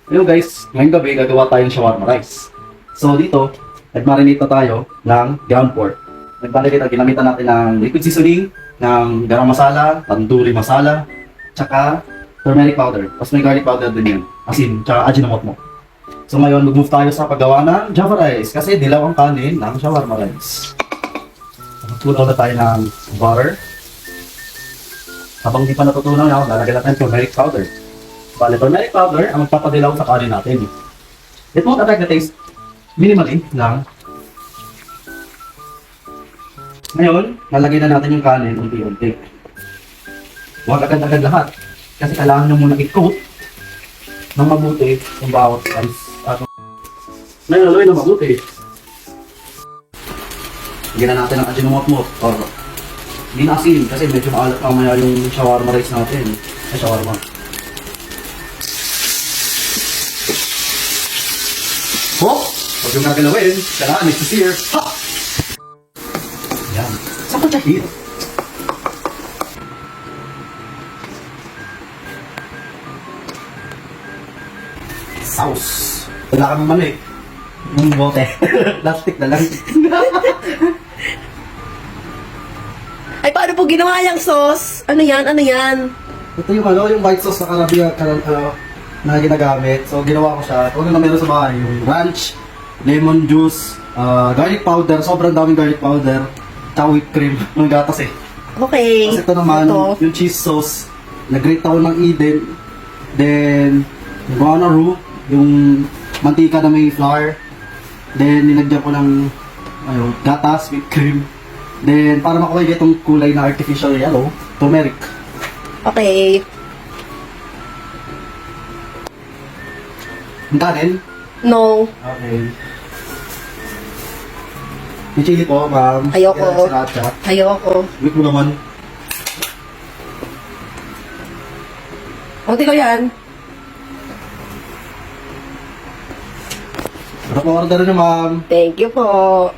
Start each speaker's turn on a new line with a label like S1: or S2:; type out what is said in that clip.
S1: Hello guys, ngayong gabi gagawa tayong shawarma rice. So dito, nag-marinate na tayo ng ground pork. Nag-marinate, ginamitan natin ng liquid seasoning, ng garam masala, tandoori masala, tsaka turmeric powder. Tapos may garlic powder din yan, asin, tsaka ajinomoto. So ngayon, mag-move tayo sa paggawa ng java rice kasi dilaw ang kanin ng shawarma rice. Magtunaw na tayo ng butter. Habang di pa natutunaw na, lalagyan natin turmeric powder. Bale, turmeric powder ang magpapadilaw sa kanin natin. It won't affect the taste. Minimally lang. Ngayon, lalagay na natin yung kanin unti-unti. Huwag agad-agad lahat. Kasi kailangan nyo muna i-coat ng mabuti yung bawat rice. Ngayon, haluin na mabuti. Lagyan na natin ang ajinomoto or hindi na asin kasi medyo maalat mamaya yung shawarma rice natin. Ay, shawarma. Oh! Huwag yung gagalawin. Kailangan may sisir. Ha! Yan. Saan ko tsahir? Sauce. Wala kami mali. Yung bote. Plastic na lang.
S2: Ay, paano po ginawa yung sauce? Ano yan? Ano yan?
S1: Ito yung yung white sauce na na ginagamit. So, ginawa ko siya. Kung ano na meron sa bahay, yung ranch, lemon juice, garlic powder, sobrang daming garlic powder, tsaka whipped cream, ng gatas eh.
S2: Okay.
S1: Tapos ito naman, yung cheese sauce, nag-grate ako ng Eden, then, nagawa na roux, yung mantika na may flour, then, nilagyan ko ng gatas, whipped cream, then, para makuha itong kulay na artificial yellow, turmeric.
S2: Okay.
S1: Yung kanin?
S2: No.
S1: Okay. Yung chili po, ma'am.
S2: Ayoko.
S1: Yan, sriracha.
S2: Ayoko.
S1: Wait mo naman.
S2: Kunti ko yan.
S1: Sarap mo order na, ma'am.
S2: Thank you po.